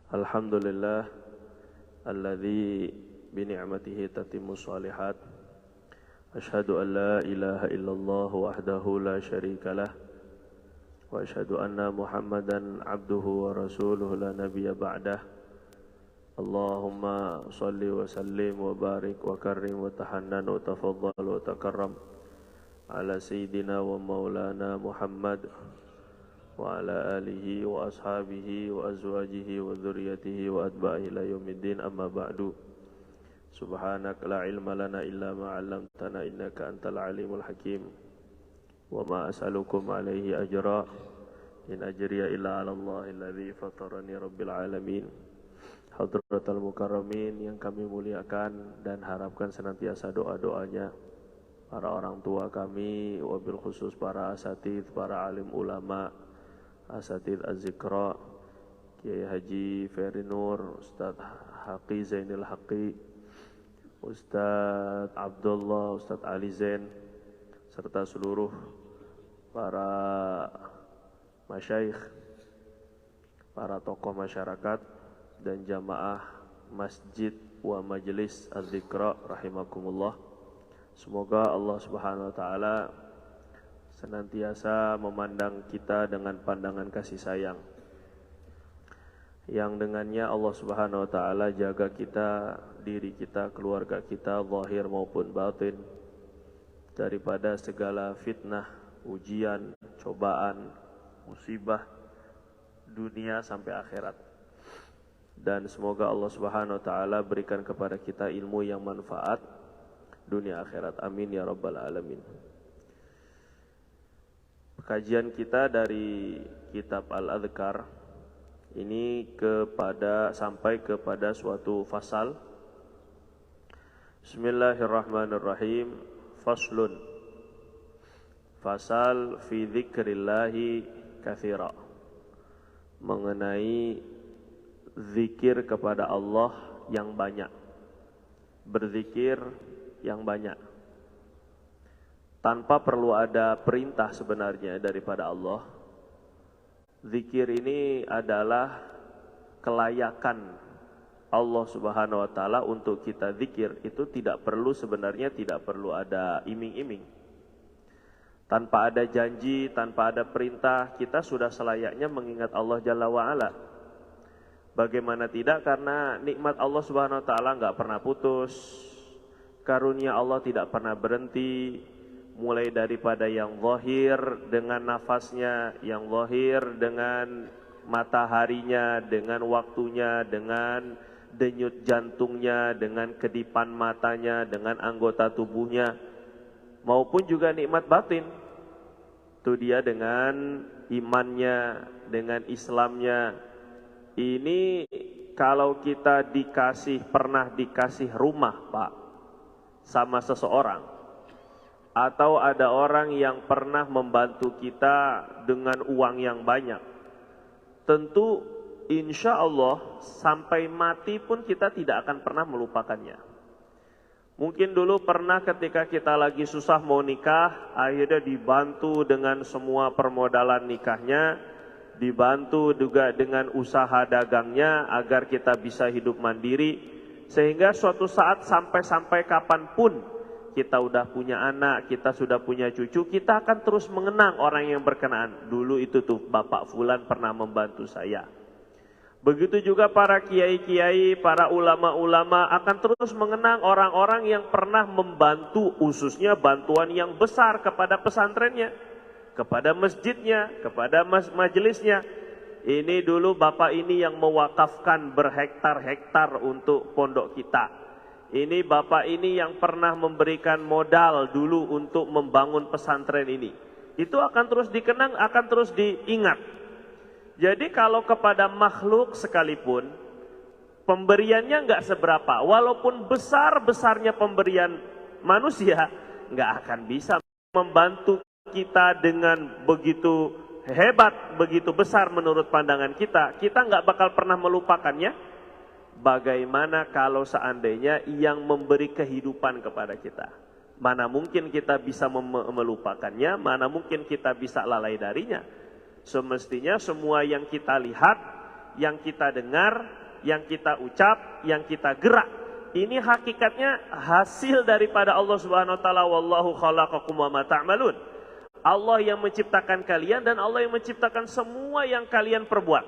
Alhamdulillah alladzi bi ni'matihi tatimmu shalihat. Asyhadu an la ilaha illallah wahdahu la syarikalah wa asyhadu anna Muhammadan abduhu wa rasuluhu la nabiyya ba'dah. Allahumma shalli wa sallim wa barik wa karrim wa tahannan wa tafaddal wa takarram ala sayyidina wa maulana Muhammad wa ala alihi wa ashabihi wa azwajihi wa dhurriyyatihi wa atba'ihi ila yaumiddin, amma ba'du. Subhanak la ilma lana illa ma 'allamtana innaka antal alimul hakim. Wa ma as'alukum alaihi ajra in ajriya illa 'ala Allahi alladzi fatarani rabbil alamin. Hadratal mukarramin yang kami muliakan dan harapkan senantiasa doa-doanya para orang tua kami, wabil khusus para asatidz, para alim ulama, Asatidz Az-Zikra, Kiai Haji Ferry Nur, Ustadz Haqi Zainil Haqi, Ustadz Abdullah, Ustadz Ali Zain, serta seluruh para masyayikh, para tokoh masyarakat dan jamaah masjid wa majelis Az-Zikra rahimakumullah. Semoga Allah Subhanahu wa taala senantiasa memandang kita dengan pandangan kasih sayang, yang dengannya Allah Subhanahu wa taala jaga kita, diri kita, keluarga kita, zahir maupun batin, daripada segala fitnah, ujian, cobaan, musibah dunia sampai akhirat. Dan semoga Allah Subhanahu wa taala berikan kepada kita ilmu yang manfaat dunia akhirat. Amin ya rabbal alamin. Kajian kita dari kitab Al-Adhkar ini sampai kepada suatu fasal. Bismillahirrahmanirrahim. Faslun. Fasal fi dzikrillahi katsira. Mengenai zikir kepada Allah yang banyak. Berzikir yang banyak, tanpa perlu ada perintah sebenarnya daripada Allah. Zikir ini adalah kelayakan Allah Subhanahu wa taala untuk kita zikir. Itu tidak perlu ada iming-iming. Tanpa ada janji, tanpa ada perintah, kita sudah selayaknya mengingat Allah Jalla wa Ala. Bagaimana tidak, karena nikmat Allah Subhanahu wa taala enggak pernah putus. Karunia Allah tidak pernah berhenti, mulai daripada yang zahir dengan nafasnya, yang zahir dengan mataharinya, dengan waktunya, dengan denyut jantungnya, dengan kedipan matanya, dengan anggota tubuhnya, maupun juga nikmat batin. Itu dia dengan imannya, dengan Islamnya. Ini kalau kita pernah dikasih rumah, Pak, sama seseorang, atau ada orang yang pernah membantu kita dengan uang yang banyak, tentu insya Allah sampai mati pun kita tidak akan pernah melupakannya. Mungkin dulu pernah ketika kita lagi susah mau nikah, akhirnya dibantu dengan semua permodalan nikahnya, dibantu juga dengan usaha dagangnya agar kita bisa hidup mandiri. Sehingga suatu saat sampai kapanpun kita udah punya anak, kita sudah punya cucu, kita akan terus mengenang orang yang berkenaan. Dulu itu tuh Bapak Fulan pernah membantu saya. Begitu juga para kiai-kiai, para ulama-ulama akan terus mengenang orang-orang yang pernah membantu, khususnya bantuan yang besar kepada pesantrennya, kepada masjidnya, kepada majelisnya. Ini dulu bapak ini yang mewakafkan berhektar-hektar untuk pondok kita. Ini bapak ini yang pernah memberikan modal dulu untuk membangun pesantren ini. Itu akan terus dikenang, akan terus diingat. Jadi kalau kepada makhluk sekalipun, pemberiannya nggak seberapa. Walaupun besar-besarnya pemberian manusia, nggak akan bisa membantu kita dengan begitu hebat, begitu besar menurut pandangan kita. Kita nggak bakal pernah melupakannya. Bagaimana kalau seandainya yang memberi kehidupan kepada kita? Mana mungkin kita bisa melupakannya, mana mungkin kita bisa lalai darinya. Semestinya semua yang kita lihat, yang kita dengar, yang kita ucap, yang kita gerak, ini hakikatnya hasil daripada Allah Subhanahu wa taala. Wallahu khalaqakum wa ma ta'malun. Allah yang menciptakan kalian dan Allah yang menciptakan semua yang kalian perbuat.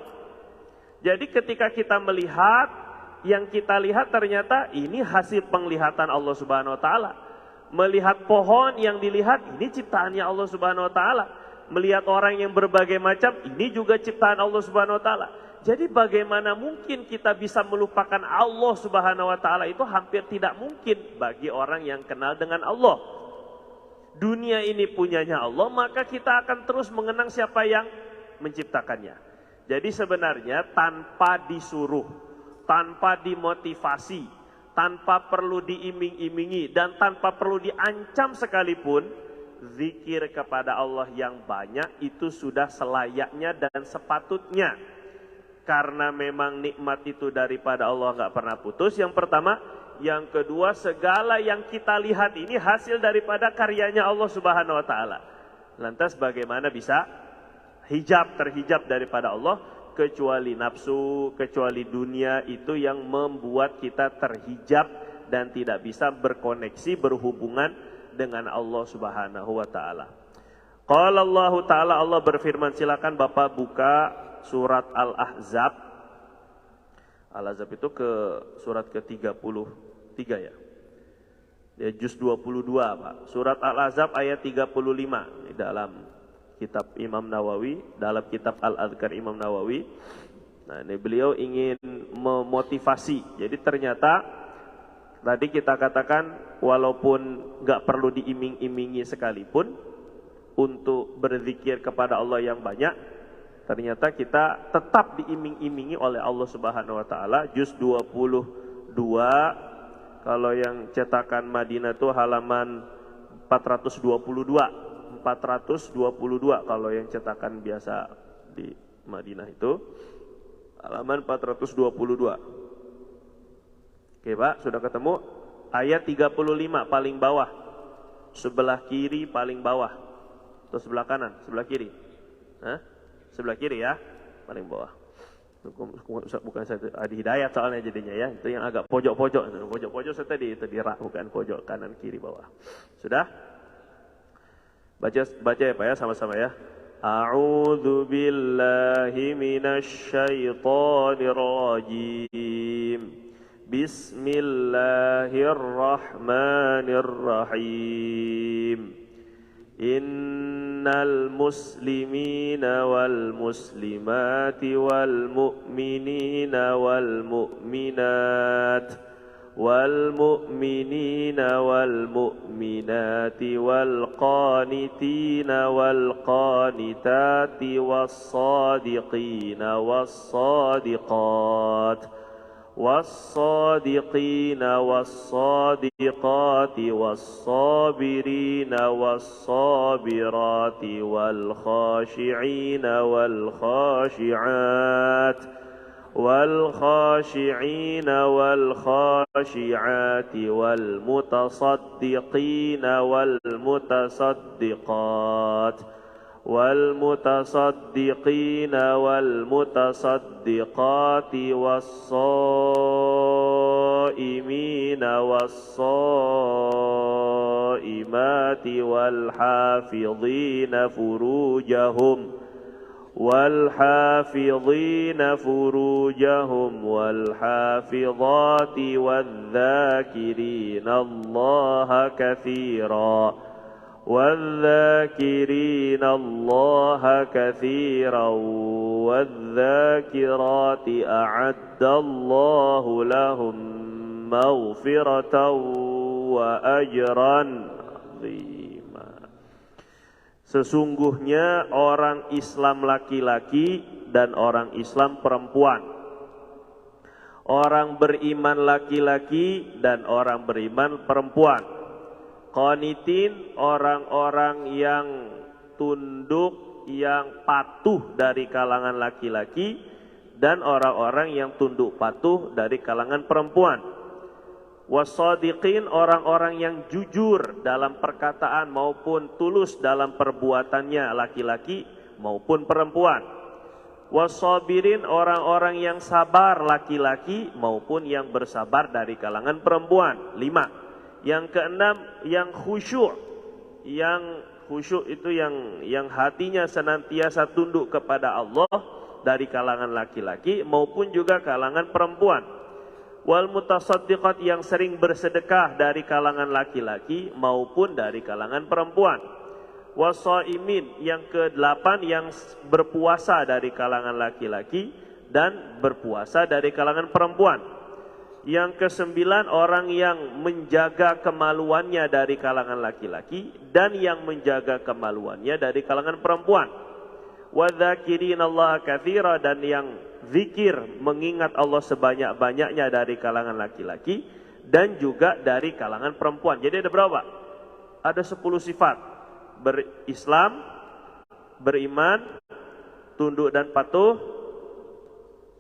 Jadi ketika kita melihat, yang kita lihat ternyata ini hasil penglihatan Allah Subhanahu wa taala. Melihat pohon yang dilihat, ini ciptaannya Allah Subhanahu wa taala. Melihat orang yang berbagai macam, ini juga ciptaan Allah Subhanahu wa taala. Jadi bagaimana mungkin kita bisa melupakan Allah Subhanahu wa taala? Itu hampir tidak mungkin bagi orang yang kenal dengan Allah. Dunia ini punyanya Allah, maka kita akan terus mengenang siapa yang menciptakannya. Jadi sebenarnya tanpa disuruh, tanpa dimotivasi, tanpa perlu diiming-imingi, dan tanpa perlu diancam sekalipun, zikir kepada Allah yang banyak itu sudah selayaknya dan sepatutnya. Karena memang nikmat itu daripada Allah gak pernah putus, yang pertama. Yang kedua, segala yang kita lihat ini hasil daripada karyanya Allah Subhanahu wa taala. Lantas bagaimana bisa terhijab daripada Allah? Kecuali nafsu, kecuali dunia, itu yang membuat kita terhijab dan tidak bisa berkoneksi, berhubungan dengan Allah Subhanahu wa taala. Qala Allah taala, Allah berfirman, silakan Bapak buka surat Al-Ahzab. Al-Ahzab itu ke surat ke-33 ya. Ya juz 22, Pak. Surat Al-Ahzab ayat 35 di dalam kitab Imam Nawawi, dalam kitab Al-Adhkar Imam Nawawi. Nah, ini beliau ingin memotivasi. Jadi ternyata tadi kita katakan walaupun nggak perlu diiming-imingi sekalipun untuk berzikir kepada Allah yang banyak, ternyata kita tetap diiming-imingi oleh Allah Subhanahu wa taala. Juz 22, kalau yang cetakan Madinah itu halaman 422 kalau yang cetakan biasa di Madinah itu halaman 422. Oke Pak, sudah ketemu? Ayat 35 paling bawah, sebelah kiri paling bawah, atau sebelah kanan, sebelah kiri? Hah? Sebelah kiri ya, paling bawah. Bukan saya Adi Hidayat soalnya jadinya ya, itu yang agak pojok-pojok. Pojok-pojok saya tadi itu di rak, bukan pojok kanan kiri bawah. Sudah? Baca ya Pak ya, sama-sama ya. A'udzu billahi minasy syaithanir rajim. Bismillahirrahmanirrahim. Innal muslimina wal muslimati wal mu'minina wal mu'minat wal mu'minina wal mu'minati wal qanitina wal qanitati was sadiqina was sadiqat والصادقين والصادقات والصابرين والصابرات والخاشعين والخاشعات والخاشعين والخاشعات والمتصدقين والمتصدقات والمتصدقين والمتصدقات والصائمين والصائمات والحافظين فروجهم والحافظات والذاكرين الله كثيرا والذاكرين الله كثيرا والذاكرات أعد الله لهم مغفرة وأجرا عظيما. Sesungguhnya orang Islam laki-laki dan orang Islam perempuan, orang beriman laki-laki dan orang beriman perempuan, qanitin orang-orang yang tunduk, yang patuh dari kalangan laki-laki, dan orang-orang yang tunduk patuh dari kalangan perempuan. Wasadiqin orang-orang yang jujur dalam perkataan maupun tulus dalam perbuatannya, laki-laki maupun perempuan. Wasabirin, orang-orang yang sabar laki-laki maupun yang bersabar dari kalangan perempuan. 5. Yang keenam, yang khusyuk. Yang khusyuk itu yang hatinya senantiasa tunduk kepada Allah dari kalangan laki-laki maupun juga kalangan perempuan. Wal mutasaddiqat, yang sering bersedekah dari kalangan laki-laki maupun dari kalangan perempuan. Wasaimin, yang ke-8 yang berpuasa dari kalangan laki-laki dan berpuasa dari kalangan perempuan. Yang ke-9 orang yang menjaga kemaluannya dari kalangan laki-laki dan yang menjaga kemaluannya dari kalangan perempuan. Wadzakirinallaha katsira, dan yang zikir mengingat Allah sebanyak-banyaknya dari kalangan laki-laki dan juga dari kalangan perempuan. Jadi ada berapa? Ada 10 sifat. Berislam, beriman, tunduk dan patuh,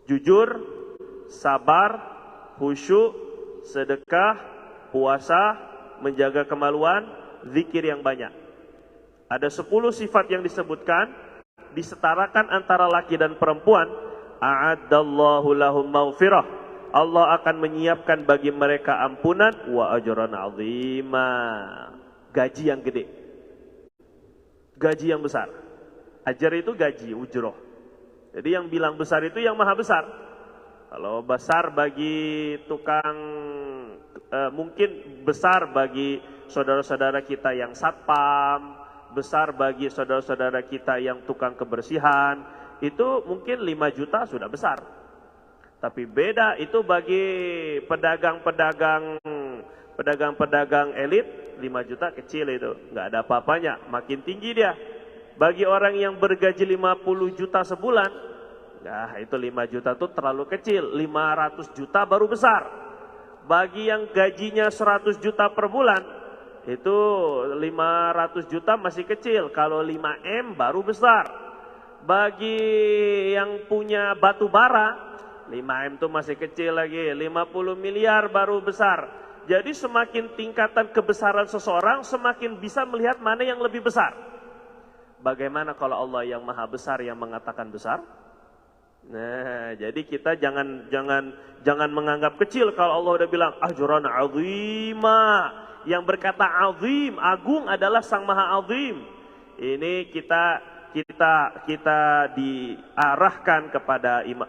jujur, sabar, khusyuk, sedekah, puasa, menjaga kemaluan, zikir yang banyak. Ada 10 sifat yang disebutkan, disetarakan antara laki dan perempuan. A'addallahu lahum maghfirah, Allah akan menyiapkan bagi mereka ampunan, wa ajran 'azima, gaji yang gede, gaji yang besar. Ajar itu gaji, ujroh. Jadi yang bilang besar itu yang maha besar. Kalau besar bagi tukang, mungkin besar bagi saudara-saudara kita yang satpam, besar bagi saudara-saudara kita yang tukang kebersihan, itu mungkin 5 juta sudah besar. Tapi beda itu bagi pedagang-pedagang elit, 5 juta kecil itu, nggak ada apa-apanya. Makin tinggi dia. Bagi orang yang bergaji 50 juta sebulan, nah itu 5 juta itu terlalu kecil. 500 juta baru besar. Bagi yang gajinya 100 juta per bulan, itu 500 juta masih kecil. Kalau 5M baru besar. Bagi yang punya batu bara, 5M itu masih kecil lagi. 50 miliar baru besar. Jadi semakin tingkatan kebesaran seseorang, semakin bisa melihat mana yang lebih besar. Bagaimana kalau Allah yang maha besar yang mengatakan besar? Nah, jadi kita jangan menganggap kecil kalau Allah udah bilang ajran 'azima. Yang berkata azim, agung adalah Sang Maha Azim. Ini kita diarahkan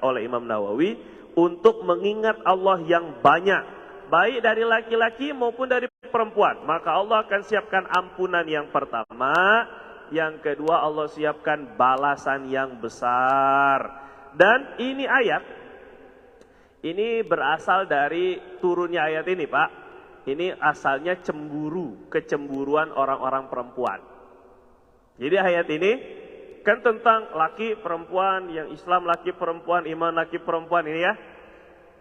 oleh Imam Nawawi untuk mengingat Allah yang banyak, baik dari laki-laki maupun dari perempuan. Maka Allah akan siapkan ampunan yang pertama. Yang kedua, Allah siapkan balasan yang besar. Dan ini ayat, ini berasal dari turunnya ayat ini, Pak. Ini asalnya cemburu, kecemburuan orang-orang perempuan. Jadi ayat ini kan tentang laki perempuan, yang Islam laki perempuan, iman laki perempuan ini ya.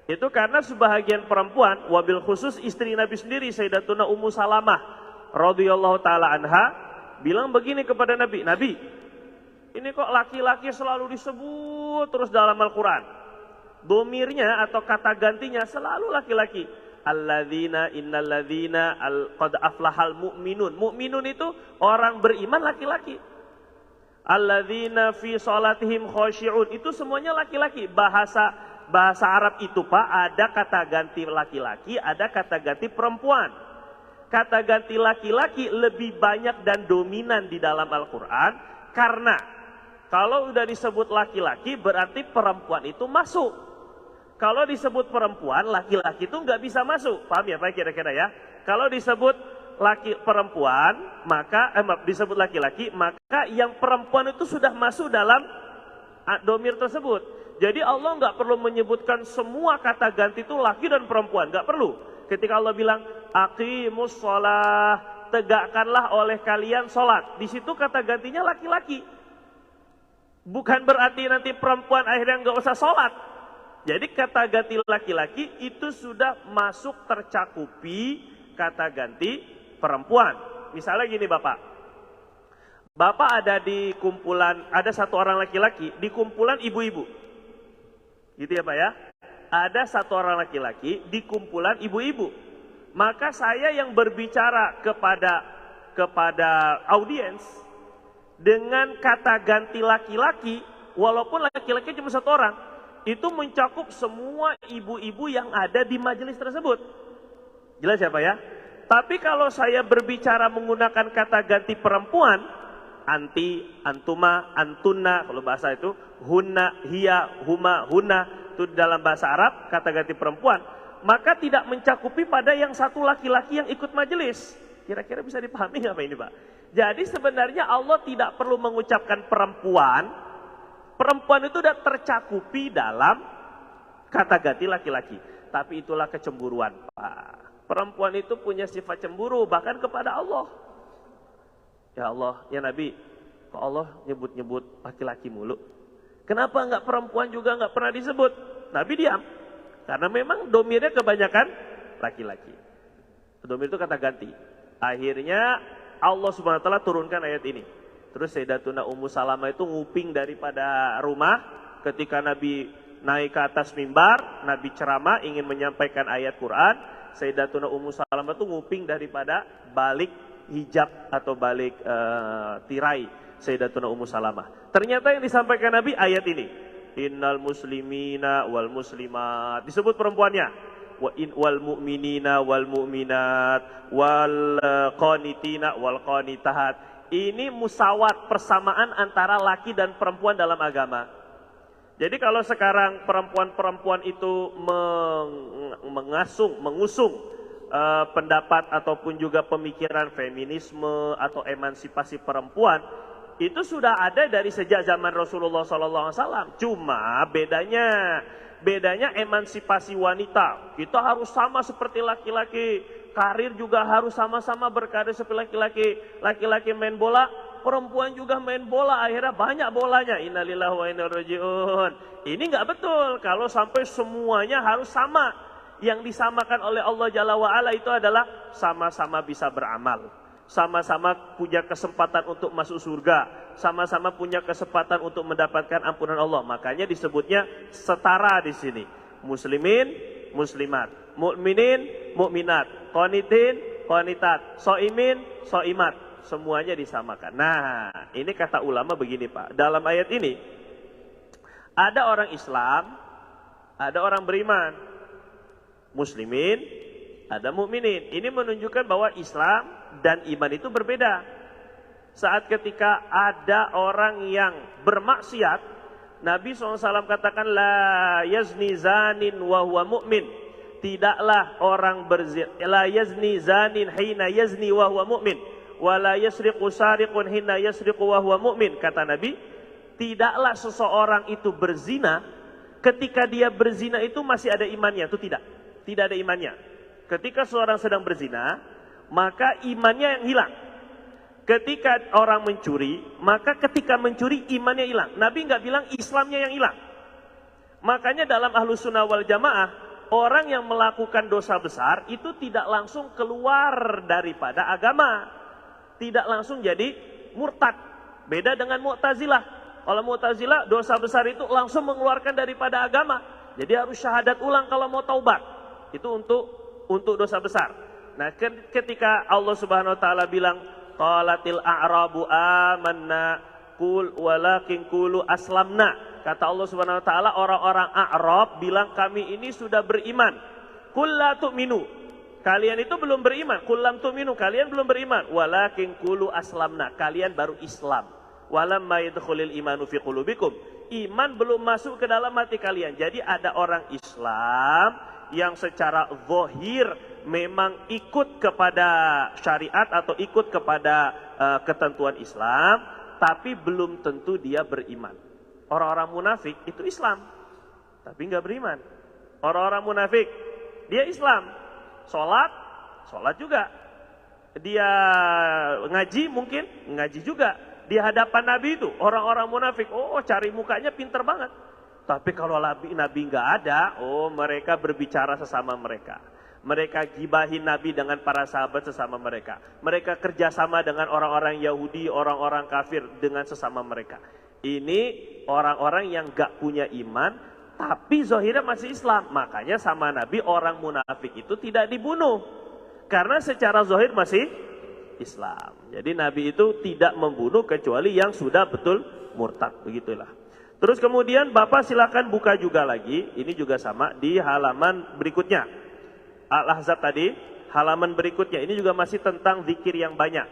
Itu karena sebahagian perempuan, wabil khusus istri Nabi sendiri, Sayyidatuna Ummu Salamah radhiyallahu taala anha, bilang begini kepada Nabi, Nabi, ini kok laki-laki selalu disebut terus dalam Al-Quran. Domirnya atau kata gantinya selalu laki-laki. Alladzina innalladzina qad aflahal mu'minun. Mu'minun itu orang beriman laki-laki. Alladzina fi salatihim khashi'un, itu semuanya laki-laki. Bahasa Arab itu, Pak, ada kata ganti laki-laki, ada kata ganti perempuan. Kata ganti laki-laki lebih banyak dan dominan di dalam Al-Quran, karena kalau udah disebut laki-laki berarti perempuan itu masuk. Kalau disebut perempuan, laki-laki itu nggak bisa masuk. Paham ya Pak kira-kira ya? Kalau disebut perempuan, maka disebut laki-laki, maka yang perempuan itu sudah masuk dalam domir tersebut. Jadi Allah nggak perlu menyebutkan semua kata ganti itu laki dan perempuan, nggak perlu. Ketika Allah bilang aqimus shalah, tegakkanlah oleh kalian sholat, di situ kata gantinya laki-laki. Bukan berarti nanti perempuan akhirnya nggak usah sholat. Jadi kata ganti laki-laki itu sudah masuk tercakupi kata ganti perempuan. Misalnya gini Bapak ada di kumpulan, ada satu orang laki-laki di kumpulan ibu-ibu. Gitu ya Pak ya. Ada satu orang laki-laki di kumpulan ibu-ibu. Maka saya yang berbicara kepada audiens dengan kata ganti laki-laki, walaupun laki-laki cuma 1 orang, itu mencakup semua ibu-ibu yang ada di majelis tersebut. Jelas ya Pak ya? Tapi kalau saya berbicara menggunakan kata ganti perempuan, anti, antuma, antuna, kalau bahasa itu, hunna, hiya, huma, hunna, itu dalam bahasa Arab, kata ganti perempuan, maka tidak mencakupi pada yang 1 laki-laki yang ikut majelis. Kira-kira bisa dipahami nggak Pak ini Pak? Jadi sebenarnya Allah tidak perlu mengucapkan perempuan. Perempuan itu sudah tercakupi dalam kata ganti laki-laki. Tapi itulah kecemburuan Pak. Perempuan itu punya sifat cemburu bahkan kepada Allah. Ya Allah, ya Nabi, kok Allah nyebut-nyebut laki-laki mulu? Kenapa enggak perempuan juga enggak pernah disebut? Nabi diam. Karena memang domirnya kebanyakan laki-laki. Domir itu kata ganti. Akhirnya Allah Subhanahu wa taala turunkan ayat ini. Terus Sayyidatuna Ummu Salamah itu nguping daripada rumah ketika Nabi naik ke atas mimbar, Nabi ceramah ingin menyampaikan ayat Quran. Sayyidatuna Ummu Salamah itu nguping daripada balik hijab atau balik tirai Sayyidatuna Ummu Salamah. Ternyata yang disampaikan Nabi ayat ini. Innal muslimina wal muslimat. Disebut perempuannya. Wal mu'minina wal mu'minat wal qanitina wal qanitahat. Ini musawat, persamaan antara laki dan perempuan dalam agama. Jadi kalau sekarang perempuan-perempuan itu mengusung pendapat ataupun juga pemikiran feminisme atau emansipasi perempuan, itu sudah ada dari sejak zaman Rasulullah SAW. Cuma bedanya emansipasi wanita, kita harus sama seperti laki-laki, karir juga harus sama-sama berkarir seperti laki-laki. Laki-laki main bola, perempuan juga main bola, akhirnya banyak bolanya. Innalillahi wa inna ilaihi raji'un. Ini nggak betul kalau sampai semuanya harus sama. Yang disamakan oleh Allah Jalla wa'ala itu adalah sama-sama bisa beramal, sama-sama punya kesempatan untuk masuk surga, sama-sama punya kesempatan untuk mendapatkan ampunan Allah. Makanya disebutnya setara di sini. Muslimin, muslimat, mukminin, mukminat, qanitin, qanitat, shaimin, shaimat, semuanya disamakan. Nah, ini kata ulama begini Pak. Dalam ayat ini ada orang Islam, ada orang beriman. Muslimin, ada mukminin. Ini menunjukkan bahwa Islam dan iman itu berbeda. Saat ketika ada orang yang bermaksiat, Nabi SAW katakan la yazni zanin wa huwa mu'min. Tidaklah orang berzina, la yazni zanin hina yazni wa huwa mu'min, wa la yasriqu sariqun hina yasriqu wa huwa mu'min. Kata Nabi, tidaklah seseorang itu berzina ketika dia berzina itu masih ada imannya. Itu tidak ada imannya. Ketika seorang sedang berzina, maka imannya yang hilang. Ketika orang mencuri, maka ketika mencuri imannya hilang. Nabi nggak bilang Islamnya yang hilang. Makanya dalam Ahlus Sunnah wal Jamaah, orang yang melakukan dosa besar itu tidak langsung keluar daripada agama, tidak langsung jadi murtad. Beda dengan Mu'tazilah. Kalau Mu'tazilah dosa besar itu langsung mengeluarkan daripada agama. Jadi harus syahadat ulang kalau mau taubat. Itu untuk dosa besar. Nah, ketika Allah Subhanahu wa taala bilang qalatil a'rabu amanna qul walakin qulu aslamna. Kata Allah Subhanahu wa taala, orang-orang A'rab bilang kami ini sudah beriman. Qul la tu'minu. Kalian itu belum beriman. Qul lam tu'minu, kalian belum beriman. Walakin qulu aslamna, kalian baru Islam. Walamma yadkhulul imanu fi qulubikum. Iman belum masuk ke dalam hati kalian. Jadi ada orang Islam yang secara zahir memang ikut kepada syariat atau ikut kepada ketentuan Islam, tapi belum tentu dia beriman. Orang-orang munafik itu Islam, tapi nggak beriman. Orang-orang munafik, dia Islam, sholat juga. Dia ngaji mungkin, ngaji juga. Di hadapan Nabi itu, orang-orang munafik, oh cari mukanya pinter banget. Tapi kalau Nabi nggak ada, oh mereka berbicara sesama mereka. Mereka gibahin Nabi dengan para sahabat sesama mereka. Mereka kerjasama dengan orang-orang Yahudi, orang-orang kafir dengan sesama mereka. Ini orang-orang yang nggak punya iman, tapi zahirnya masih Islam. Makanya sama Nabi orang munafik itu tidak dibunuh. Karena secara zahir masih Islam. Jadi Nabi itu tidak membunuh kecuali yang sudah betul murtad. Begitulah. Terus kemudian Bapak silakan buka juga lagi, ini juga sama di halaman berikutnya. Al-Ahzab tadi, halaman berikutnya ini juga masih tentang zikir yang banyak.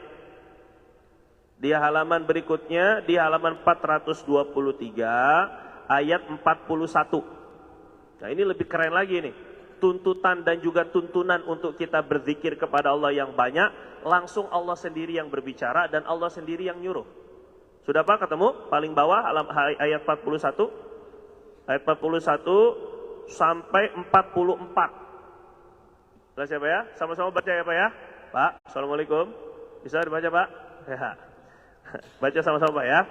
Di halaman berikutnya, di halaman 423 ayat 41. Nah ini lebih keren lagi nih. Tuntutan dan juga tuntunan untuk kita berzikir kepada Allah yang banyak, langsung Allah sendiri yang berbicara dan Allah sendiri yang nyuruh. Sudah Pak ketemu? Paling bawah ayat 41. Ayat 41 sampai 44. Jelas ya Pak ya? Sama-sama baca ya Pak ya? Pak, Assalamualaikum. Bisa dibaca Pak? Ya. Baca sama-sama Pak ya.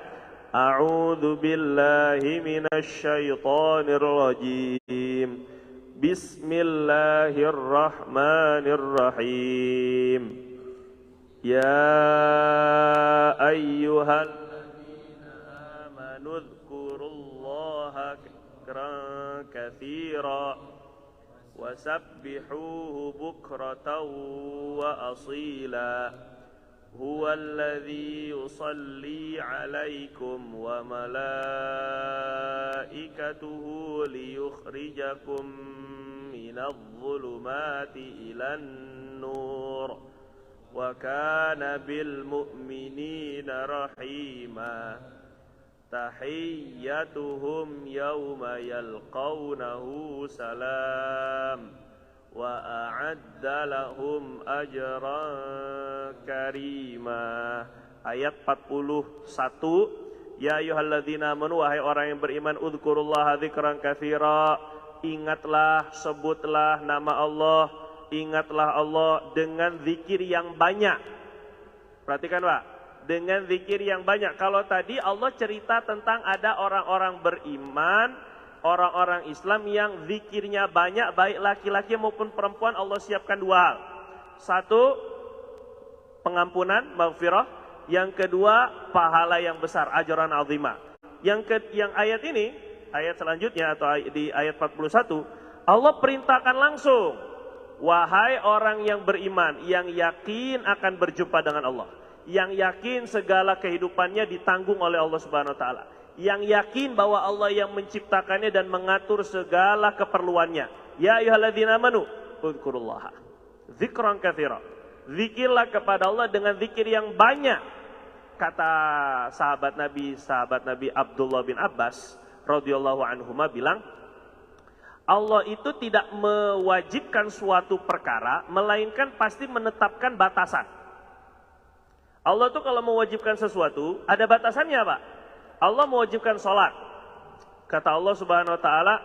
A'udzu billahi minasy syaithanir rajim. Bismillahirrahmanirrahim. Ya ayyuhalladzina amanu dzkurullaha dzikran katsira wasabbihuhu bukratan wa asila. Huwallazi yusalli 'alaikum wa malaikatuhu liyukhrijakum minadh dhulumati ilan nur wa kana bil mu'minina rahima. Tahiyyatuhum yawma yalqawnahu salam wa a'adda lahum ajran karima. Ayat 41. Ya ayyuhalladzina amanu, wahai orang yang beriman, udzkurullaha dzikran katsira, ingatlah, sebutlah nama Allah, ingatlah Allah dengan zikir yang banyak. Perhatikan Pak, dengan zikir yang banyak. Kalau tadi Allah cerita tentang ada orang-orang beriman, orang-orang Islam yang zikirnya banyak, baik laki-laki maupun perempuan, Allah siapkan dua hal. Satu, pengampunan, maghfirah. Yang kedua, pahala yang besar, ajran azimah. Yang ayat ini, ayat selanjutnya atau di ayat 41, Allah perintahkan langsung, wahai orang yang beriman, yang yakin akan berjumpa dengan Allah, yang yakin segala kehidupannya ditanggung oleh Allah Subhanahu wa taala, yang yakin bahwa Allah yang menciptakannya dan mengatur segala keperluannya. Ya ayyuhalladzina amanu udzkurullaha dzikran katsira. Zikirlah kepada Allah dengan zikir yang banyak. Kata sahabat Nabi Abdullah bin Abbas radhiyallahu anhuma bilang, Allah itu tidak mewajibkan suatu perkara, melainkan pasti menetapkan batasan. Allah itu kalau mewajibkan sesuatu, ada batasannya Pak. Allah mewajibkan sholat. Kata Allah Subhanahu wa taala,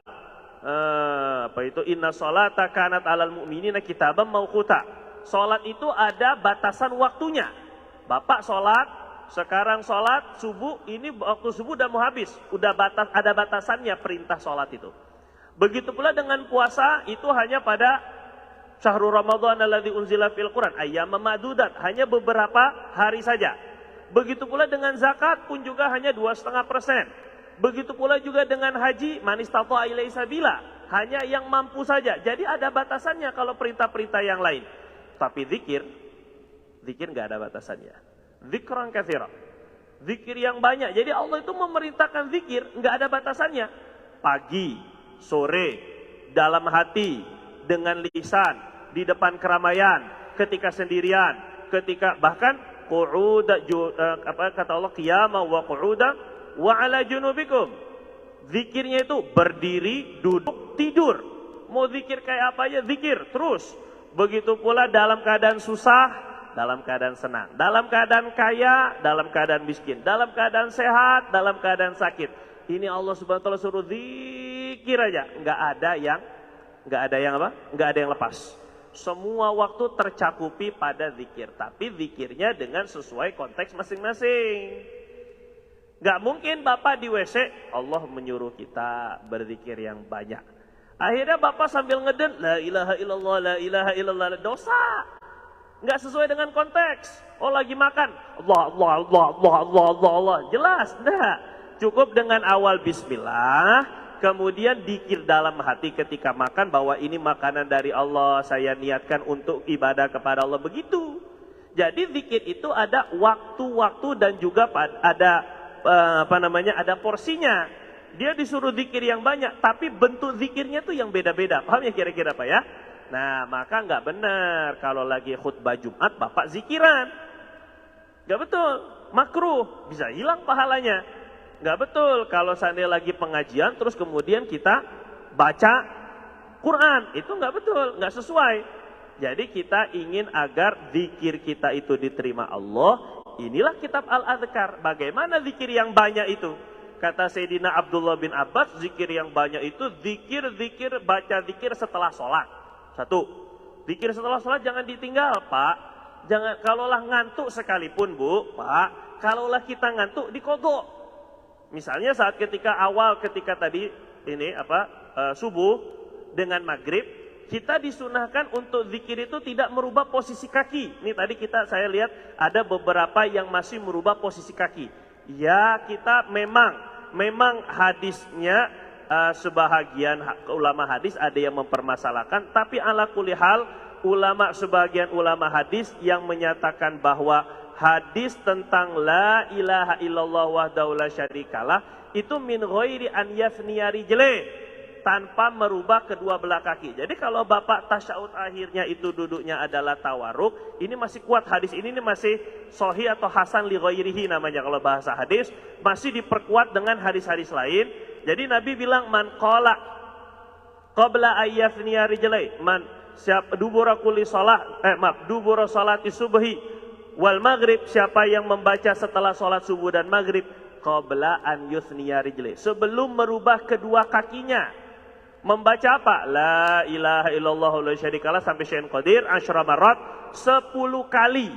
inna sholata kanat alal mu'minina kitaban mauquta. Sholat itu ada batasan waktunya. Bapak sholat, sekarang sholat subuh, ini waktu subuh udah mau habis, ada batasannya perintah sholat itu. Begitu pula dengan puasa, itu hanya pada syahrul Ramadan alladzi unzila fil Quran ayyamam ma'dudat, hanya beberapa hari saja. Begitu pula dengan zakat pun juga hanya 2,5%. Begitu pula juga dengan haji, man istata'a ilaihi sabila, hanya yang mampu saja. Jadi ada batasannya kalau perintah-perintah yang lain. Tapi zikir nggak ada batasannya. Dzikran katsira, zikir yang banyak. Jadi Allah itu memerintahkan zikir nggak ada batasannya. Pagi, sore, dalam hati, dengan lisan, di depan keramaian, ketika sendirian, ketika bahkan kata Allah, qiyama wa qu'uda wa ala junubikum. Zikirnya itu berdiri, duduk, tidur. Mau zikir kayak apa aja zikir terus. Begitu pula dalam keadaan susah, dalam keadaan senang, dalam keadaan kaya, dalam keadaan miskin, dalam keadaan sehat, dalam keadaan sakit. Ini Allah Subhanahu wa taala suruh zikir aja, nggak ada yang lepas. Semua waktu tercakupi pada zikir, tapi zikirnya dengan sesuai konteks masing-masing. Gak mungkin Bapak di WC, Allah menyuruh kita berzikir yang banyak. Akhirnya Bapak sambil ngeden, la ilaha illallah, la ilaha illallah, dosa. Gak sesuai dengan konteks. Oh lagi makan, Allah, Allah, Allah, Allah, Allah, Allah, Allah. Jelas, enggak. Cukup dengan awal bismillah, kemudian dzikir dalam hati ketika makan bahwa ini makanan dari Allah, saya niatkan untuk ibadah kepada Allah, begitu. Jadi zikir itu ada waktu-waktu dan juga ada ada porsinya. dia disuruh zikir yang banyak, tapi bentuk zikirnya tuh yang beda-beda. Paham ya kira-kira Pak ya? Nah, maka nggak benar kalau lagi khutbah Jumat Bapak zikiran. Nggak betul, makruh, bisa hilang pahalanya. Nggak betul kalau seandainya lagi pengajian terus kemudian kita baca Quran, itu nggak betul, nggak sesuai. Jadi kita ingin agar zikir kita itu diterima Allah. Inilah kitab Al-Adhkar. Bagaimana zikir yang banyak itu? Kata Sayyidina Abdullah bin Abbas, zikir yang banyak itu zikir, baca zikir setelah sholat. Satu, zikir setelah sholat jangan ditinggal Pak. Jangan, kalaulah ngantuk sekalipun Bu, Pak, kalaulah kita ngantuk dikodok. Misalnya saat ketika tadi ini subuh dengan maghrib, kita disunahkan untuk zikir itu tidak merubah posisi kaki. Ini tadi saya lihat ada beberapa yang masih merubah posisi kaki. Ya, kita memang hadisnya sebahagian ulama hadis ada yang mempermasalahkan, tapi ala kulli hal sebagian ulama hadis yang menyatakan bahwa hadis tentang la ilaha illallah wahdahu la syarikalah itu min ghairi an yafniya rijlih, tanpa merubah kedua belah kaki. Jadi kalau Bapak tasyahud akhirnya itu duduknya adalah tawarruk, ini masih kuat hadis ini masih sahih atau hasan li ghairihi namanya kalau bahasa hadis, masih diperkuat dengan hadis-hadis lain. Jadi Nabi bilang man qala qabla ayyafniya rijlai, man siapa dubura kulli dubura salati subhi wal maghrib, siapa yang membaca setelah salat subuh dan maghrib qabla an yuthniya rijlai, sebelum merubah kedua kakinya, membaca apa? La ilaha illallah la syarikalah sampai syai'in qadir asyra marat, 10 kali.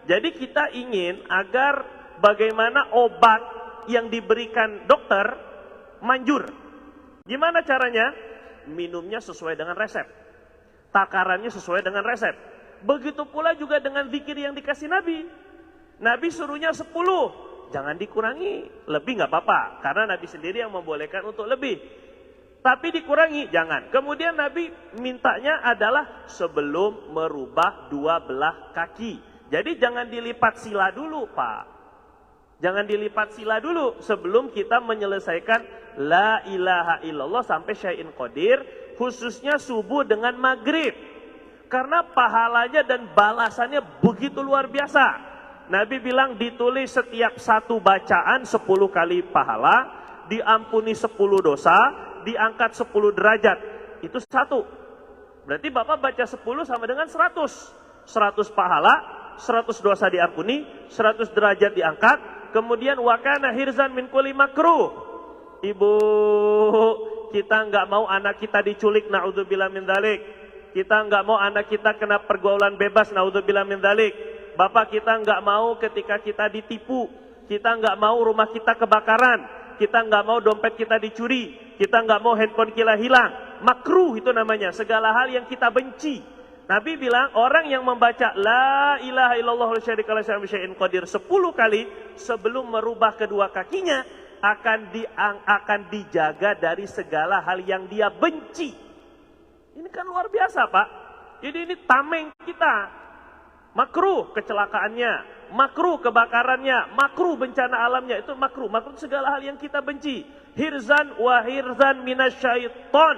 Jadi kita ingin agar bagaimana obat yang diberikan dokter manjur. Gimana caranya? Minumnya sesuai dengan resep, takarannya sesuai dengan resep. Begitu pula juga dengan zikir yang dikasih Nabi. Nabi suruhnya 10, jangan dikurangi. Lebih nggak apa-apa, karena Nabi sendiri yang membolehkan untuk lebih. Tapi dikurangi, jangan. Kemudian Nabi mintanya adalah sebelum merubah dua belah kaki. Jadi jangan dilipat sila dulu Pak. Jangan dilipat sila dulu sebelum kita menyelesaikan la ilaha illallah sampai syai'in qadir, khususnya subuh dengan maghrib. Karena pahalanya dan balasannya begitu luar biasa. Nabi bilang ditulis setiap satu bacaan 10 kali pahala, diampuni 10 dosa, diangkat 10 derajat. Itu satu. Berarti Bapak baca 10 sama dengan 100. 100 pahala, 100 dosa diampuni, 100 derajat diangkat. Kemudian wakana hirzan min kulli makruh. Ibu, kita nggak mau anak kita diculik, naudzubillah min dzalik. Kita nggak mau anak kita kena pergaulan bebas, naudzubillah min dzalik. Bapak kita nggak mau ketika kita ditipu. Kita nggak mau rumah kita kebakaran. Kita nggak mau dompet kita dicuri. Kita nggak mau handphone kita hilang. Makruh itu namanya, segala hal yang kita benci. Nabi bilang orang yang membaca la ilaha illallah la syarika lahu syai'in qadir 10 kali sebelum merubah kedua kakinya akan dijaga dari segala hal yang dia benci. Ini kan luar biasa Pak. Jadi ini tameng kita. Makruh kecelakaannya, makruh kebakarannya, makruh bencana alamnya, itu makruh. Makruh segala hal yang kita benci. Hirzan wa hirzan minasyaiton.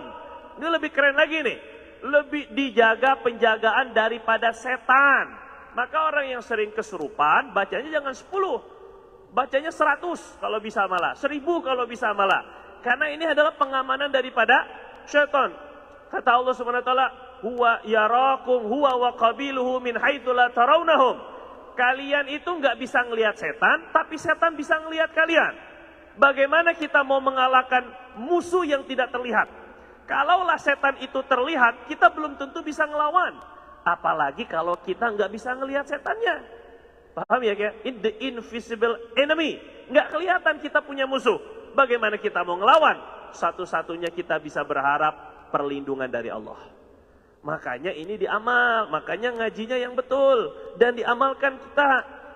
Ini lebih keren lagi nih. Lebih dijaga penjagaan daripada setan. Maka orang yang sering kesurupan bacanya jangan 10, bacanya 100 kalau bisa malah, 1000 kalau bisa malah. Karena ini adalah pengamanan daripada setan. Kata Allah Subhanahu wa taala, huwa yarakum huwa wa qabiluhu min haitsu la tarawnahum. Kalian itu nggak bisa ngelihat setan, tapi setan bisa ngelihat kalian. Bagaimana kita mau mengalahkan musuh yang tidak terlihat? Kalaulah setan itu terlihat, kita belum tentu bisa ngelawan. Apalagi kalau kita nggak bisa ngelihat setannya. Paham ya? The invisible enemy. Nggak kelihatan kita punya musuh. Bagaimana kita mau ngelawan? Satu-satunya kita bisa berharap perlindungan dari Allah. Makanya ini diamal, makanya ngajinya yang betul. Dan diamalkan kita.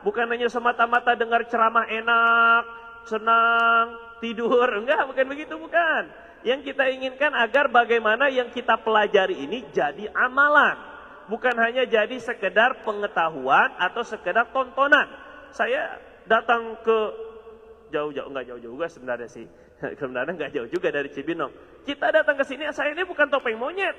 Bukan hanya semata-mata dengar ceramah enak, senang, tidur. Enggak, bukan begitu, bukan. Yang kita inginkan agar bagaimana yang kita pelajari ini jadi amalan. Bukan hanya jadi sekedar pengetahuan atau sekedar tontonan. Saya datang ke jauh-jauh, enggak jauh-jauh juga sebenarnya sih. Kemudian nggak jauh juga dari Cibinong. Kita datang ke sini, saya ini bukan topeng monyet.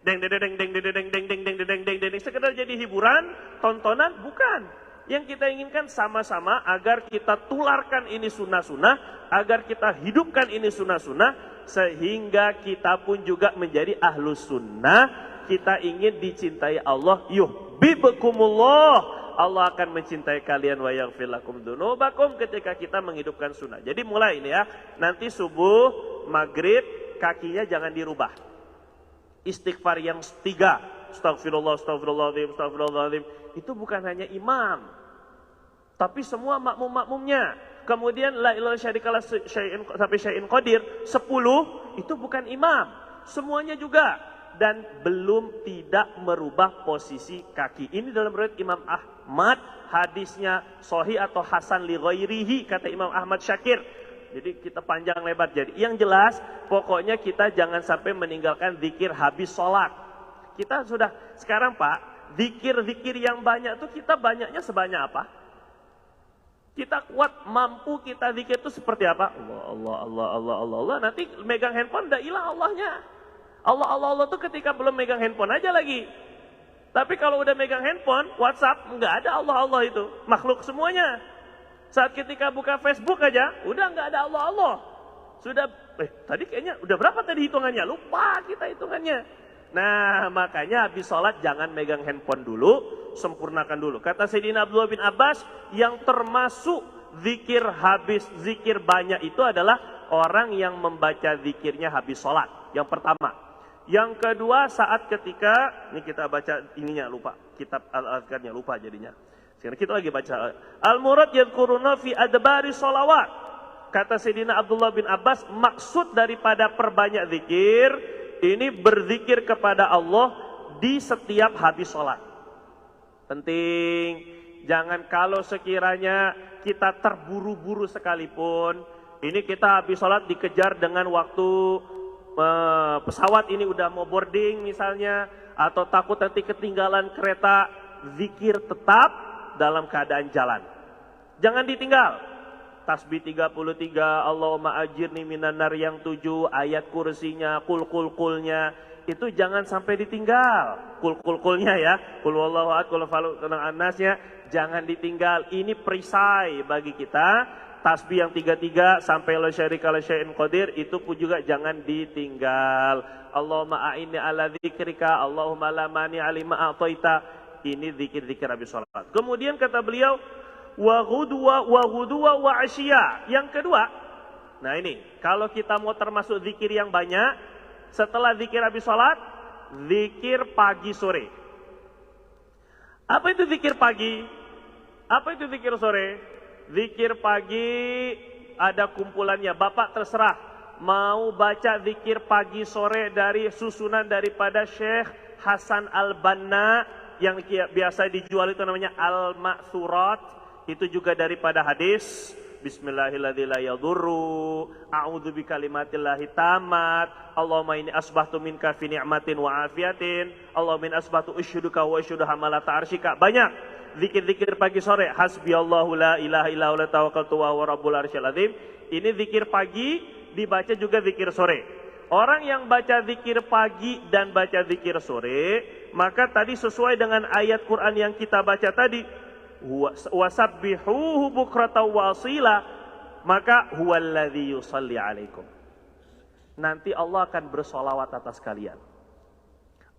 Deng deng deng deng deng deng deng deng deng deng deng deng, sekedar jadi hiburan, tontonan, bukan. Yang kita inginkan sama-sama agar kita tularkan ini sunnah-sunnah, agar kita hidupkan ini sunnah-sunnah, sehingga kita pun juga menjadi ahlus sunnah. Kita ingin dicintai Allah, yuhibbukumullah. Allah akan mencintai kalian wa yaghfir lakum dzunubakum ketika kita menghidupkan sunnah. Jadi mulai ini ya, nanti subuh, maghrib, kakinya jangan dirubah. Istighfar yang 3, astagfirullah, astagfirullahaladzim, astagfirullahaladzim. Itu bukan hanya imam, tapi semua makmum-makmumnya. Kemudian la ilaha syarikalah sampai syai'in qadir 10, itu bukan imam, semuanya juga. Dan belum tidak merubah posisi kaki. Ini dalam riwayat Imam Ahmad, hadisnya sahih atau hasan li ghairihi, kata Imam Ahmad Syakir. Jadi kita panjang lebar. Jadi yang jelas, pokoknya kita jangan sampai meninggalkan zikir habis sholat. Kita sudah, sekarang Pak, zikir-zikir yang banyak tuh kita banyaknya sebanyak apa? Kita kuat, mampu kita zikir itu seperti apa? Allah. Nanti megang handphone udah hilang Allahnya. Allah tuh ketika belum megang handphone aja lagi. Tapi kalau udah megang handphone, WhatsApp, nggak ada Allah itu. Makhluk semuanya. Saat ketika buka Facebook aja, udah nggak ada Allah. Sudah, tadi kayaknya udah berapa tadi hitungannya? Lupa kita hitungannya. Nah, makanya habis sholat jangan megang handphone dulu, sempurnakan dulu. Kata Sayyidina Abdullah bin Abbas, yang termasuk zikir habis, zikir banyak itu adalah orang yang membaca zikirnya habis sholat. Yang pertama. Yang kedua, saat ketika, ini kita baca ininya lupa, kitab Al-Azkarnya lupa jadinya. Sekarang kita lagi baca. Al-murad yadhkuruna fi adbari sholawat. Kata Sayyidina Abdullah bin Abbas, maksud daripada perbanyak zikir, ini berzikir kepada Allah di setiap habis sholat. Penting, jangan kalau sekiranya kita terburu-buru sekalipun, ini kita habis sholat dikejar dengan waktu pesawat ini udah mau boarding misalnya, atau takut nanti ketinggalan kereta, zikir tetap dalam keadaan jalan. Jangan ditinggal. Tasbih 33, Allahumma ajirni minan nar yang 7, ayat kursinya, kul-kul-kulnya, itu jangan sampai ditinggal. Kul-kul-kulnya ya, kul wallahu ahad, kul falaq anasnya, jangan ditinggal. Ini perisai bagi kita. Tasbih yang 33 sampai la syarika la syai'in qadir itu pun juga jangan ditinggal. Allahumma a'inni ala dzikrika, Allahumma la mani alima a'taita. Ini zikir-zikir habis salat. Kemudian kata beliau wa ghudwa wa asyiya. Yang kedua, nah ini kalau kita mau termasuk zikir yang banyak setelah zikir habis salat, zikir pagi sore. Apa itu zikir pagi? Apa itu zikir sore? Zikir pagi ada kumpulannya, Bapak terserah mau baca zikir pagi sore dari susunan daripada Syekh Hasan Al-Banna yang biasa dijual itu namanya Al-Ma'thurat, itu juga daripada hadis Bismillahirrahmanirrahim la yadurru a'udzu bikalimatillahi tamat Allahumma inni asbahtu minka fi ni'matin wa afiyatin Allahumma inni asbahtu usyhiduka wa usyhidu hamalata arsyika. Banyak zikir-zikir pagi sore. Hasbiyallahu la ilaha illa huwa tawakkaltu wa huwa rabbul arsyil azim. Ini zikir pagi, dibaca juga zikir sore. Orang yang baca zikir pagi dan baca zikir sore, maka tadi sesuai dengan ayat Quran yang kita baca tadi, wasabbihuhu bukratan wa asila, maka huwallazi yusalli alaikum. Nanti Allah akan bersolawat atas kalian.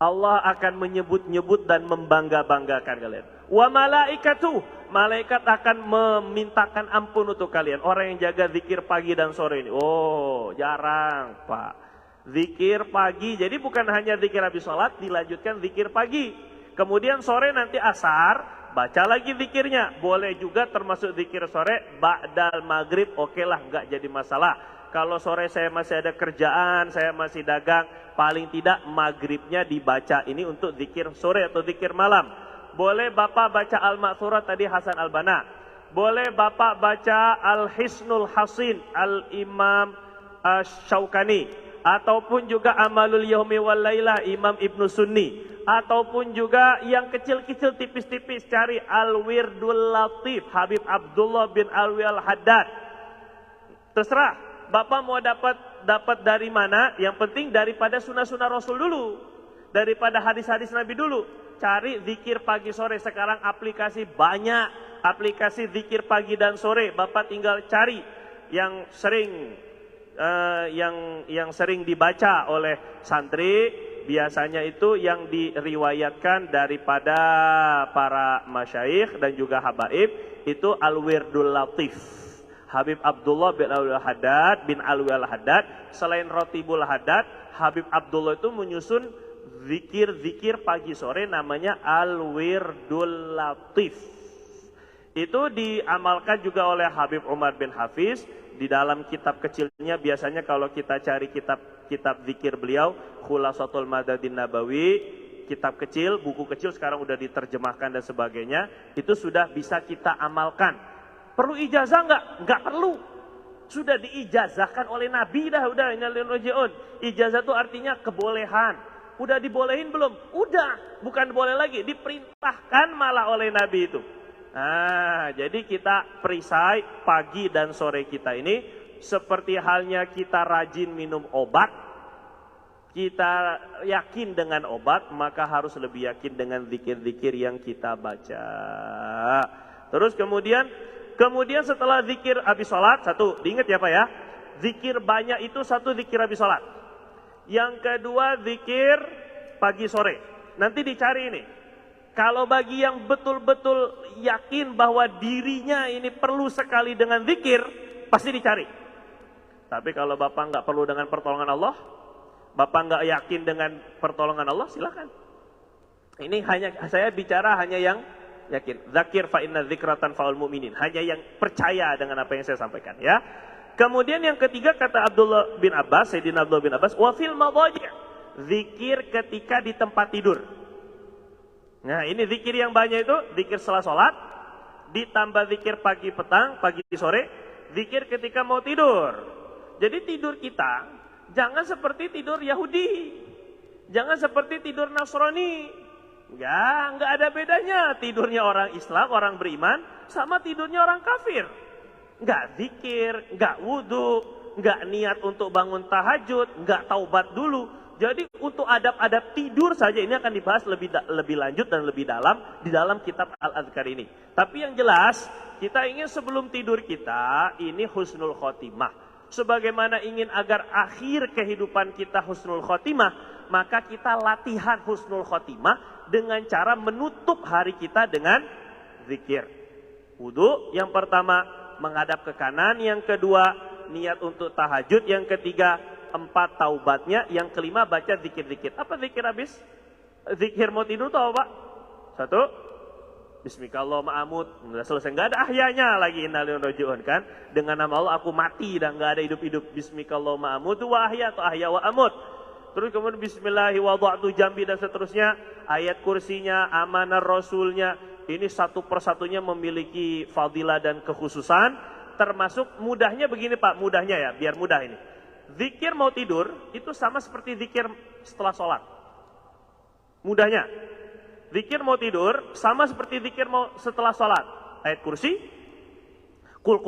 Allah akan menyebut-nyebut dan membangga-banggakan kalian. Wa malaikatuh, malaikat akan memintakan ampun untuk kalian. Orang yang jaga zikir pagi dan sore ini. Oh, jarang, Pak. Zikir pagi, jadi bukan hanya zikir habis sholat, dilanjutkan zikir pagi. Kemudian sore nanti asar, baca lagi zikirnya. Boleh juga termasuk zikir sore, ba'dal maghrib, oke lah, nggak jadi masalah. Kalau sore saya masih ada kerjaan, saya masih dagang, paling tidak maghribnya dibaca. Ini untuk zikir sore atau zikir malam. Boleh Bapak baca Al-Ma'thurat tadi Hasan Al-Banna. Boleh Bapak baca Al-Hisnul Hasin Al-Imam Syaukani. Ataupun juga Amalul Yaumi wal Lailah Imam Ibnu Sunni. Ataupun juga yang kecil-kecil tipis-tipis, cari Al-Wirdul Latif Habib Abdullah bin Alwi Al-Haddad. Terserah. Bapak mau dapat dari mana? Yang penting daripada sunnah-sunnah Rasul dulu, daripada hadis-hadis Nabi dulu. Cari zikir pagi sore. Sekarang aplikasi banyak, aplikasi zikir pagi dan sore. Bapak tinggal cari yang sering yang sering dibaca oleh santri. Biasanya itu yang diriwayatkan daripada para masyayikh dan juga habaib itu Al-Wirdul Latif. Habib Abdullah bin Al-Haddad bin Al-Haddad. Selain Rotibul Haddad, Habib Abdullah itu menyusun zikir-zikir pagi sore namanya Al-Wirdul Latif. Itu diamalkan juga oleh Habib Umar bin Hafiz di dalam kitab kecilnya. Biasanya kalau kita cari kitab zikir beliau, Khulasatul Madadin Nabawi, kitab kecil, buku kecil sekarang udah diterjemahkan dan sebagainya, itu sudah bisa kita amalkan. Perlu ijazah enggak? Enggak perlu. Sudah diijazahkan oleh Nabi dah, udah. Ijazah itu artinya kebolehan. Udah dibolehin belum? Udah, bukan boleh lagi, diperintahkan malah oleh Nabi itu. Nah, jadi kita perisai pagi dan sore kita ini seperti halnya kita rajin minum obat. Kita yakin dengan obat, maka harus lebih yakin dengan zikir-zikir yang kita baca. Terus kemudian setelah zikir habis sholat, satu, diingat ya Pak ya, zikir banyak itu satu zikir habis sholat. Yang kedua zikir pagi sore. Nanti dicari ini. Kalau bagi yang betul-betul yakin bahwa dirinya ini perlu sekali dengan zikir, pasti dicari. Tapi kalau Bapak nggak perlu dengan pertolongan Allah, Bapak nggak yakin dengan pertolongan Allah, silakan. Ini saya bicara hanya yang yakin. Zakir fa inna dzikratan faul mu'minin. Hanya yang percaya dengan apa yang saya sampaikan ya. Kemudian yang ketiga kata Abdullah bin Abbas, Sayyidina Abdullah bin Abbas, wa fil madhaji', zikir ketika di tempat tidur. Nah, ini zikir yang banyak itu zikir setelah sholat, ditambah zikir pagi petang, pagi sore, zikir ketika mau tidur. Jadi tidur kita jangan seperti tidur Yahudi, jangan seperti tidur Nasrani. Enggak ada bedanya tidurnya orang Islam, orang beriman, sama tidurnya orang kafir. Enggak zikir, enggak wudhu, enggak niat untuk bangun tahajud, enggak taubat dulu. Jadi untuk adab-adab tidur saja ini akan dibahas lebih lanjut dan lebih dalam di dalam kitab Al-Adhkar ini. Tapi yang jelas kita ingin sebelum tidur kita ini husnul khotimah. Sebagaimana ingin agar akhir kehidupan kita husnul khotimah, maka kita latihan husnul khotimah dengan cara menutup hari kita dengan zikir. Wudu yang pertama menghadap ke kanan, yang kedua niat untuk tahajud, yang ketiga 4 taubatnya, yang kelima baca zikir-zikir. Apa zikir habis? Zikir mau tidur tuh apa Pak? 1, Bismikallahumma amut. Udah selesai, nggak ada ahyanya lagi, innalillahi kan? Dengan nama Allah aku mati dan nggak ada hidup-hidup. Bismikallahumma amut wa ahya atau ahya wa amut. Terus kemudian bismillahi wada'tu jambi dan seterusnya. Ayat kursinya, amanah rasulnya. Ini satu persatunya memiliki fadilah dan kekhususan. Termasuk mudahnya begini Pak, mudahnya ya, biar mudah ini. Zikir mau tidur itu sama seperti zikir setelah sholat. Mudahnya, zikir mau tidur sama seperti zikir mau setelah sholat. Ayat kursi, kul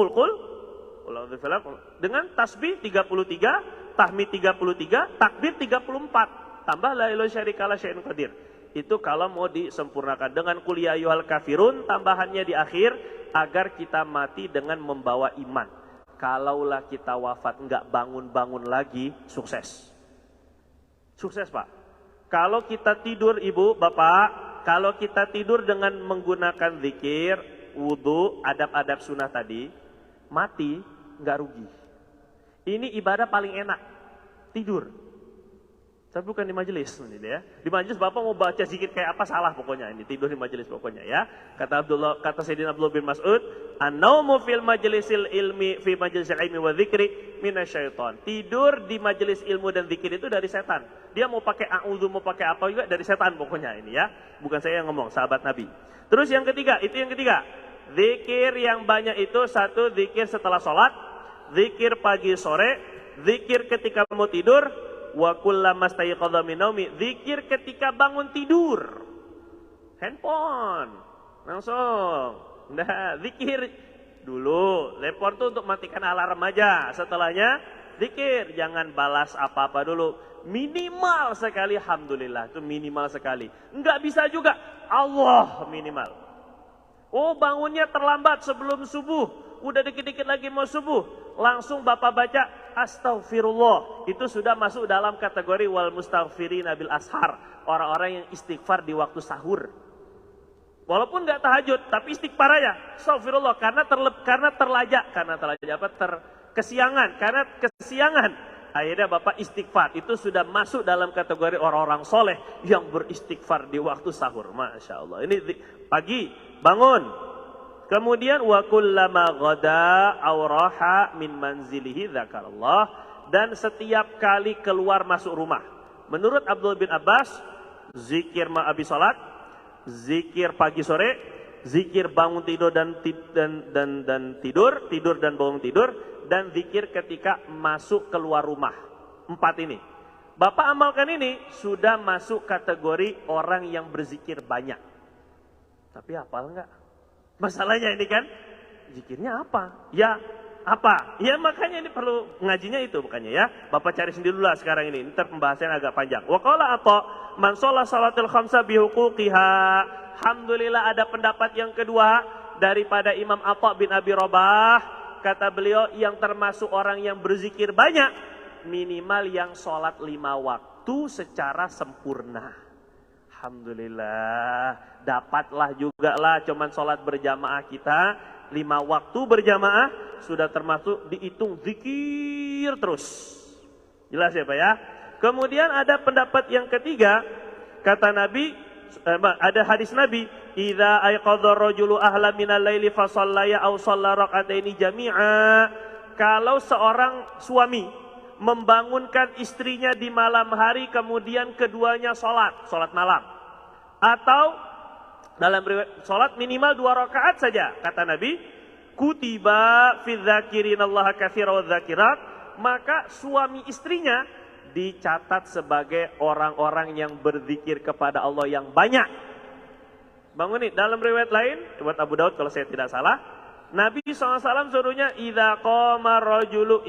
dengan tasbih 33, tahmid 33, takbir 34, tambah la ilaha syarikalah syai'un qadir. Itu kalau mau disempurnakan. Dengan qul ya ayyuhal kafirun tambahannya di akhir agar kita mati dengan membawa iman. Kalaulah kita wafat enggak bangun-bangun lagi, sukses. Sukses Pak. Kalau kita tidur Ibu, Bapak, kalau kita tidur dengan menggunakan zikir, wudu, adab-adab sunnah tadi, mati enggak rugi. Ini ibadah paling enak, tidur. Tapi bukan di majelis ini ya. Di majelis Bapak mau baca zikir kayak apa salah pokoknya, ini tidur di majelis pokoknya ya. Kata Sayyidina Abdullah bin Mas'ud, "An-naumu fil majlisil ilmi fi majlisil ilmi wa dzikri minasyaiton." Tidur di majelis ilmu dan zikir itu dari setan. Dia mau pakai a'udzu, mau pakai apa juga dari setan pokoknya ini ya. Bukan saya yang ngomong, sahabat Nabi. Terus yang ketiga, zikir yang banyak itu satu, zikir setelah sholat, zikir pagi sore, zikir ketika mau tidur, wa kullama stayqadha min naumi, zikir ketika bangun tidur. Handphone langsung. Nah, zikir dulu. Telepon tuh untuk matikan alarm aja. Setelahnya zikir, jangan balas apa-apa dulu. Minimal sekali alhamdulillah, itu minimal sekali. Enggak bisa juga Allah minimal. Oh, bangunnya terlambat sebelum subuh, udah dikit-dikit lagi mau subuh, langsung Bapak baca Astaghfirullah. Itu sudah masuk dalam kategori wal mustaghfirina bil ashar, orang-orang yang istighfar di waktu sahur. Walaupun nggak tahajud, tapi istighfar aja. Astaghfirullah, karena terlajak apa? Kesiangan, karena kesiangan. Akhirnya Bapak istighfar. Itu sudah masuk dalam kategori orang-orang soleh yang beristighfar di waktu sahur. Masya Allah. Ini pagi, bangun. Kemudian wa kullama ghada aw raha min manzilihi dzakarallah, dan setiap kali keluar masuk rumah. Menurut Abdullah bin Abbas, zikir habis salat, zikir pagi sore, zikir bangun tidur dan tidur dan bangun tidur, dan zikir ketika masuk keluar rumah. 4 ini. Bapak amalkan ini sudah masuk kategori orang yang berzikir banyak. Tapi hafal enggak? Masalahnya ini kan, zikirnya apa? Ya, apa? Ya makanya ini perlu ngajinya itu bukannya ya. Bapak cari sendiri dulu lah sekarang ini. Ntar pembahasannya agak panjang. Wa qala Atha man shalla salatul khamsa bi huquqiha. Alhamdulillah ada pendapat yang kedua daripada Imam Atha bin Abi Rabah. Kata beliau yang termasuk orang yang berzikir banyak, minimal yang sholat 5 waktu secara sempurna. Alhamdulillah, dapatlah juga lah cuman sholat berjamaah kita, 5 waktu berjamaah, sudah termasuk dihitung zikir terus. Jelas ya Pak ya? Kemudian ada pendapat yang ketiga, kata Nabi, ada hadis Nabi, idza ayqadha rajulu ahla minal laili fa shallaya aw shalla rak'ataini jami'a. Kalau seorang suami membangunkan istrinya di malam hari kemudian keduanya salat malam, atau dalam riwayat salat minimal 2 rakaat saja, kata Nabi, kutiba fi dzakirinallaha katsiran wa dzakirat, maka suami istrinya dicatat sebagai orang-orang yang berzikir kepada Allah yang banyak. Bangun nih, dalam riwayat lain, riwayat Abu Daud kalau saya tidak salah, Nabi SAW suruhnya, idza qama rajulu,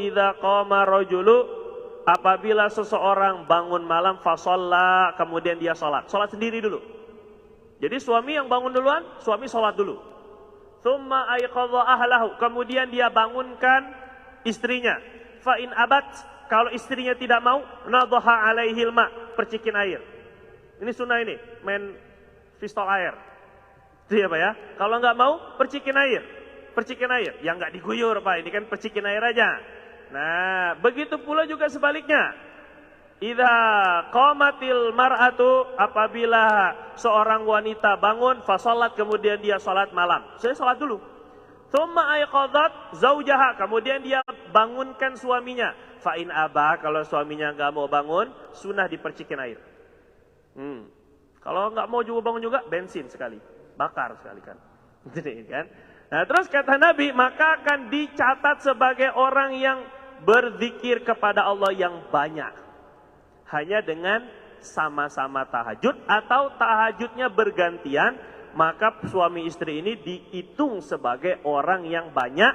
apabila seseorang bangun malam, fasalla, kemudian dia sholat sendiri dulu. Jadi suami yang bangun duluan, suami sholat dulu. Thumma ayqadha ahlahu, kemudian dia bangunkan istrinya. Fa in abat, kalau istrinya tidak mau, nadhaha alaihil ma, percikin air. Ini sunnah ini, main pistol air. Itu ya Pak ya. Kalau nggak mau, percikin air. Yang nggak diguyur Pak, ini kan percikin air aja. Nah, begitu pula juga sebaliknya. Idza qamatil mar'atu, apabila seorang wanita bangun, fa shalat, kemudian dia salat malam. Saya salat dulu. Tsumma ayqadhat zaujaha, kemudian dia bangunkan suaminya. Fa in aba, kalau suaminya nggak mau bangun, sunnah dipercikin air. Kalau nggak mau juga bangun juga, bensin sekali, bakar sekali kan. Jadi kan. Nah terus kata Nabi, maka akan dicatat sebagai orang yang berzikir kepada Allah yang banyak. Hanya dengan sama-sama tahajud atau tahajudnya bergantian, maka suami istri ini dihitung sebagai orang yang banyak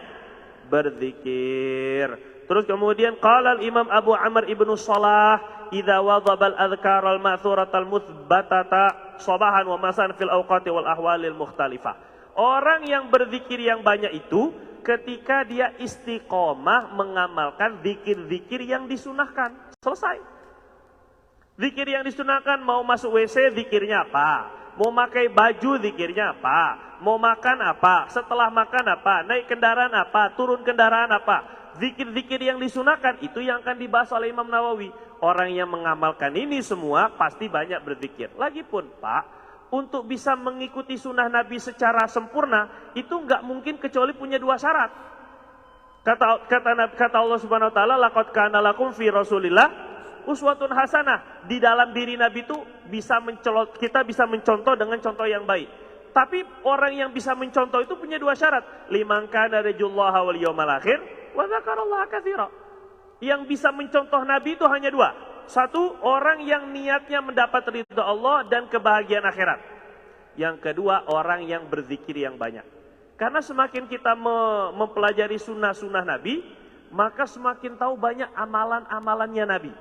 berzikir. Terus kemudian qala al-Imam Abu Amr ibnu Shalah, idza wadhabal adhkar al-ma'thurat al-muthbatata sabahan wa masan fil awqati wal ahwalil mukhtalifah. Orang yang berzikir yang banyak itu ketika dia istiqomah mengamalkan zikir-zikir yang disunahkan. Selesai. Zikir yang disunahkan, mau masuk WC zikirnya apa? Mau pakai baju zikirnya apa? Mau makan apa? Setelah makan apa? Naik kendaraan apa? Turun kendaraan apa? Zikir-zikir yang disunahkan itu yang akan dibahas oleh Imam Nawawi. Orang yang mengamalkan ini semua pasti banyak berzikir. Lagipun Pak, untuk bisa mengikuti sunnah Nabi secara sempurna itu nggak mungkin kecuali punya 2 syarat. Kata Allah Subhanahu Wa Taala, laqad kana lakum fi Rasulillah uswatun hasanah. Di dalam diri Nabi itu kita bisa mencontoh dengan contoh yang baik. Tapi orang yang bisa mencontoh itu punya 2 syarat. Liman kana rajullaha wal yawmal akhir wa dzakarallaha katsira. Yang bisa mencontoh Nabi itu hanya 2. 1, orang yang niatnya mendapat ridha Allah dan kebahagiaan akhirat. Yang kedua, orang yang berzikir yang banyak. Karena semakin kita mempelajari sunnah-sunnah Nabi, maka semakin tahu banyak amalan-amalannya Nabi.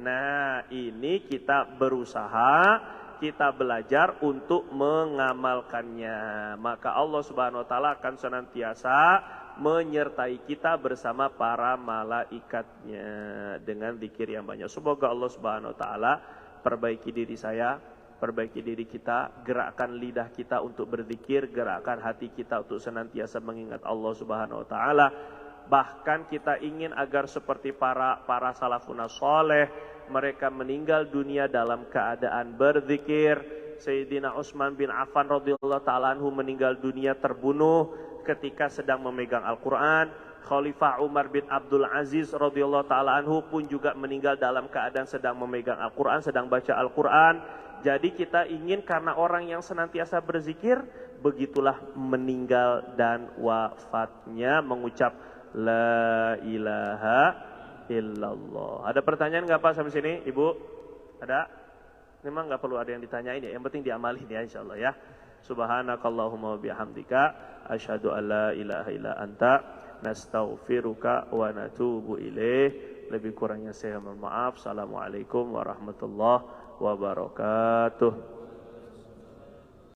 Nah, ini kita berusaha, kita belajar untuk mengamalkannya. Maka Allah Subhanahu wa taala akan senantiasa menyertai kita bersama para malaikatnya dengan zikir yang banyak. Semoga Allah Subhanahu wa taala perbaiki diri saya, perbaiki diri kita, gerakkan lidah kita untuk berzikir, gerakkan hati kita untuk senantiasa mengingat Allah Subhanahu wa taala. Bahkan kita ingin agar seperti para salafun saleh, mereka meninggal dunia dalam keadaan berzikir. Sayyidina Utsman bin Affan radhiyallahu taala anhu meninggal dunia terbunuh ketika sedang memegang Al-Qur'an. Khalifah Umar bin Abdul Aziz radhiyallahu taala anhu pun juga meninggal dalam keadaan sedang memegang Al-Qur'an, sedang baca Al-Qur'an. Jadi kita ingin karena orang yang senantiasa berzikir, begitulah meninggal dan wafatnya mengucap la ilaha illallah. Ada pertanyaan nggak Pak sampai sini, Ibu? Ada? Memang nggak perlu ada yang ditanyain ya, yang penting diamalin ya insyaallah ya. Subhanakallahumma bihamdika asyhadu an la ilaha illa anta nastaghfiruka wa natubu ilaih. Lebih kurangnya saya mohon maaf. Assalamualaikum warahmatullahi wabarakatuh.